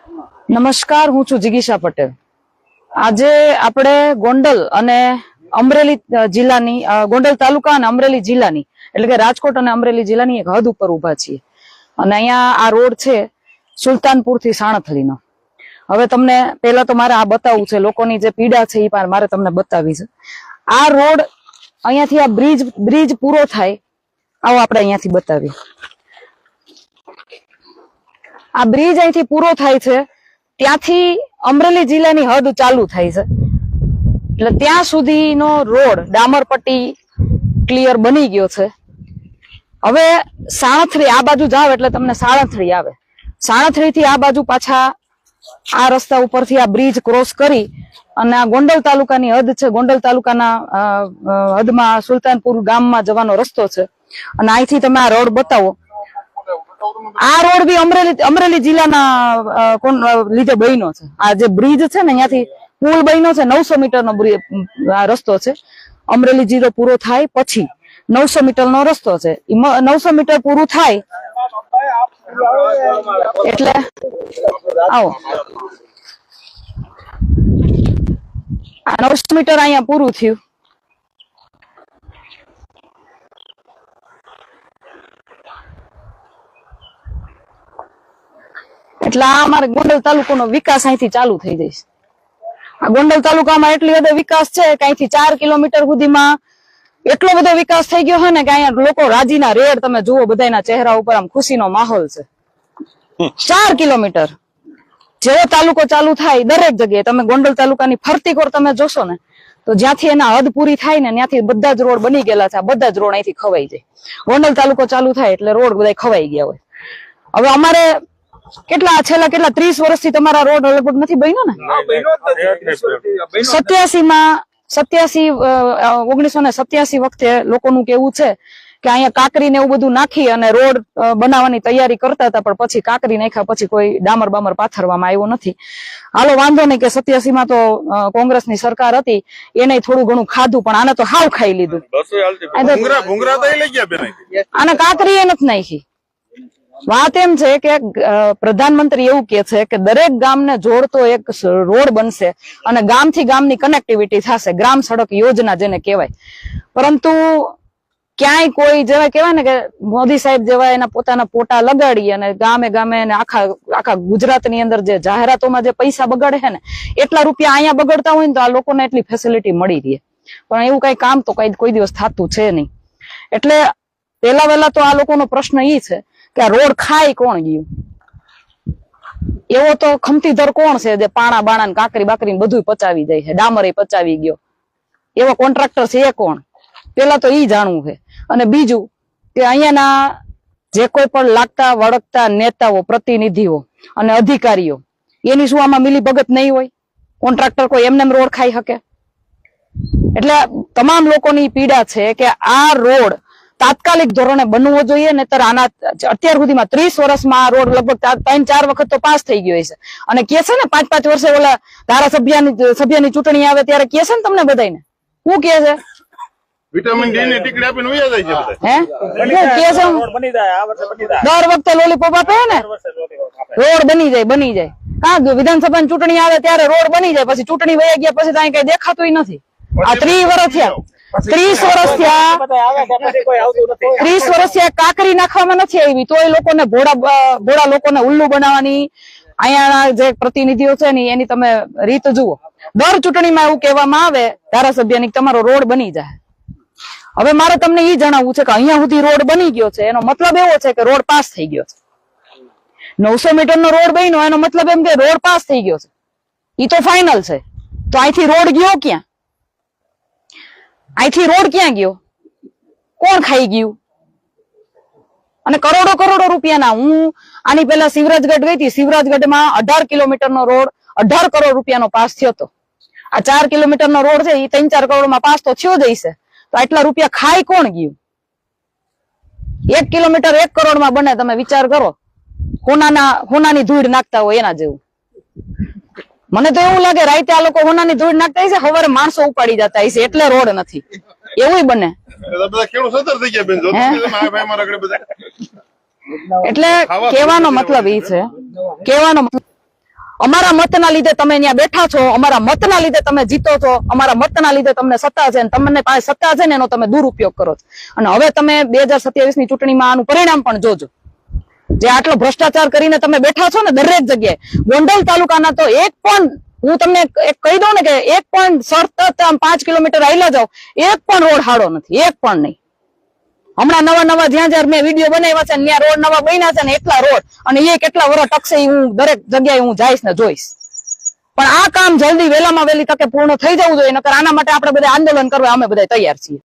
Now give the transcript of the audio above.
નમસ્કાર, હું છું જિગીશા પટેલ। આજે આપણે ગોંડલ અને અમરેલી જિલ્લાની ગોંડલ તાલુકા અને અમરેલી જિલ્લાની એટલે કે રાજકોટ અને અમરેલી જિલ્લાની એક હદ ઉપર ઉભા છીએ અને અહીંયા આ રોડ છે સુલતાનપુર થી સાણથલીનો। હવે તમને પહેલા તો મારે આ બતાવવું છે, લોકોની જે પીડા છે એ મારે તમને બતાવવી છે। આ રોડ અહીંયાથી આ બ્રિજ પૂરો થાય, આવો આપણે અહીંયાથી બતાવીએ। આ બ્રિજ અહીંથી પૂરો થાય છે, ત્યાંથી અમરેલી જિલ્લાની હદ ચાલુ થાય છે, એટલે ત્યાં સુધીનો રોડ ડામરપટ્ટી ક્લિયર બની ગયો છે। હવે સાણથરી આ બાજુ જાવ એટલે તમને સાણથરી આવે, સાણથરી થી આ બાજુ પાછા આ રસ્તા ઉપરથી આ બ્રિજ ક્રોસ કરી અને આ ગોંડલ તાલુકાની હદ છે, ગોંડલ તાલુકાના હદમાં સુલતાનપુર ગામમાં જવાનો રસ્તો છે। અને અહીંથી તમે આ રોડ બતાવો, આ રોડ બી અમરેલી જિલ્લાના લીધે બન્યો છે। આ જે બ્રિજ છે ને અહીંયાથી પુલ બન્યો છે, 900 મીટરનો રસ્તો છે। અમરેલી જિલ્લો પૂરો થાય પછી 900 મીટરનો રસ્તો છે, 900 મીટર પૂરું થાય એટલે આવો આ 900 મીટર અહીંયા પૂરું થયું। એટલે આ અમારે ગોંડલ તાલુકાનો વિકાસ અહીંથી ચાલુ થઈ જશે। આ ગોંડલ તાલુકામાં એટલી બધો વિકાસ છે કે અહીંથી 4 કિલોમીટર સુધીમાં એટલો બધો વિકાસ થઈ ગયો છે ને કે અહીંયા લોકો રાજીના રેડ તમે જુઓ, બધાના ચહેરા ઉપર આમ ખુશીનો માહોલ છે। 4 કિલોમીટર જેવો તાલુકો ચાલુ થાય દરેક જગ્યાએ તમે ગોંડલ તાલુકાની ફરતી કોર તમે જોશો ને તો જ્યાંથી એના હદ પૂરી થાય ને ત્યાંથી બધા જ રોડ બની ગયેલા છે। આ બધા જ રોડ અહીંથી ખવાઈ જાય, ગોંડલ તાલુકો ચાલુ થાય એટલે રોડ બધા ખવાઈ ગયા હોય। હવે અમારે છેલ્લા 30 વર્ષથી તમારા રોડ લગભગ નથી બન્યો ને? 1987 વખતે લોકોનું કેવું છે કે અહીંયા કાંકરી ને એવું બધું નાખી અને રોડ બનાવવાની તૈયારી કરતા હતા, પણ પછી કાંકરી નાખ્યા પછી કોઈ ડામર બામર પાથરવામાં આવ્યો નથી। હાલો વાંધો નહીં કે 87 તો કોંગ્રેસની સરકાર હતી, એને થોડું ઘણું ખાધું, પણ આને તો હાવ ખાઈ લીધું। આને કાંકરી એ નથી નાખી। વાત એમ છે કે પ્રધાનમંત્રી એવું કે છે કે દરેક ગામને જોડતો એક રોડ બનશે અને ગામથી ગામની કનેક્ટિવિટી થશે, ગ્રામ સડક યોજના જેને કહેવાય। પરંતુ ક્યાંય કોઈ જેવા કહેવાય ને કે મોદી સાહેબ જેવા એના પોતાના પોટા લગાડી અને ગામે ગામે આખા ગુજરાતની અંદર જે જાહેરાતોમાં જે પૈસા બગાડે છે ને એટલા રૂપિયા અહીંયા બગડતા હોય ને તો આ લોકોને એટલી ફેસિલિટી મળી રહે, પણ એવું કઈ કામ તો કોઈ દિવસ થતું છે નહીં। એટલે પહેલા તો આ લોકોનો પ્રશ્ન એ છે કે આ રોડ ખાય કોણ ગયું? એવો તો ખમતીધર કોણ છે જે પાણા બાણા કાંકરી બાકરી બધું પચાવી જાય છે, ડામરે પચાવી ગયો? એવો કોન્ટ્રાક્ટર છે એ કોણ? પેલા તો ઈ જાણવું છે। અને બીજું કે અહીંયાના જે કોઈ પણ લાગતા વળગતા નેતાઓ, પ્રતિનિધિઓ અને અધિકારીઓ એની શું આમાં મિલી ભગત નહીં હોય? કોન્ટ્રાક્ટર કોઈ એમને રોડ ખાઈ શકે? એટલે તમામ લોકોની પીડા છે કે આ રોડ તાત્કાલિક ધોરણે બનવો જોઈએ, નહીતર આના અત્યાર સુધીમાં 30 વર્ષમાં આ રોડ લગભગ 3-4 વખત તો પાસ થઈ ગયો છે। અને કે છે ને 5-5 વર્ષે ઓલા ધારાસભ્યની ચૂંટણી આવે ત્યારે કે છે ને તમને બધાને શું કે છે? વિટામિન ડી ની ટીકડી આપીને વયા જાય છે બધા। હે શું કે છે? દર વખતે લોલીપોપ આપે ને, રોડ બની જાય। કાં વિધાનસભાની ચૂંટણી આવે ત્યારે રોડ બની જાય, પછી ચૂંટણી વયા ગયા પછી ત્યાં કઈ દેખાતું નથી। આ 30 વર્ષ થયા, 30 વર્ષ થયા કાંકરી નાખવામાં નથી આવી, તોય લોકોને ભોળા લોકોને ઉલ્લુ બનાવવાની અહીંયા જે પ્રતિનિધિઓ છે ને એની તમે રીત જુઓ। દર ચૂંટણીમાં એવું કહેવામાં આવે ધારાસભ્યની તમારો રોડ બની જાય। હવે મારે તમને એ જણાવવું છે કે અહીંયા સુધી રોડ બની ગયો છે, એનો મતલબ એવો છે કે રોડ પાસ થઈ ગયો છે। 900 મીટરનો રોડ બન્યો એનો મતલબ એમ કે રોડ પાસ થઈ ગયો છે, એ તો ફાઇનલ છે। તો અહીંથી રોડ ગયો ક્યાં? અહીંથી રોડ ક્યાં ગયો? કોણ ખાઈ ગયું? અને કરોડો રૂપિયાના, હું આની પહેલા શિવરાજગઢ ગઈ હતી, શિવરાજગઢમાં 18 કિલોમીટરનો રોડ 18 કરોડ રૂપિયાનો પાસ થયો હતો। આ 4 કિલોમીટરનો રોડ છે એ 3-4 કરોડમાં પાસ તો થયો જ હશે, તો આટલા રૂપિયા ખાઈ કોણ ગયું? 1 કિલોમીટર 1 કરોડમાં બને, તમે વિચાર કરો, હોનાની ધૂળ નાખતા હોય એના જેવું। મને તો એવું લાગે રાતે આ લોકો હોનાની ધૂળ નાખતા હશે, સવારે માણસો ઉપાડી જતા હશે એટલે રોડ નથી, એવું બને। એટલે કહેવાનો મતલબ એ છે, અમારા મતના લીધે તમે અહીંયા બેઠા છો, અમારા મતના લીધે તમે જીતો છો, અમારા મતના લીધે તમને સત્તા છે, અને તમને પાસે સત્તા છે ને એનો તમે દુરુપયોગ કરો છો. અને હવે તમે 2027 ની ચૂંટણીમાં આનું પરિણામ પણ જોજો. જે આટલો ભ્રષ્ટાચાર કરીને તમે બેઠા છો ને દરેક જગ્યાએ, ગોંડલ તાલુકાના તો એક પણ, હું તમને એક કહી દઉં ને કે એક પણ સતત આમ 5 કિલોમીટર હાલ્યા જાવ, એક પણ રોડ હાડો નથી, એક પણ નહીં. હમણાં નવા જ્યાં મેં વિડીયો બનાવ્યા છે ત્યાં રોડ નવા બન્યા છે ને એટલા રોડ, અને એ કેટલા વર્ષ ટકશે હું દરેક જગ્યાએ હું જઈશ ને જોઈશ. પણ આ કામ જલ્દી વહેલામાં વહેલી તકે પૂર્ણ થઈ જવું જોઈએ, નકર આના માટે આપણે બધા આંદોલન કરવા અમે બધા તૈયાર છીએ.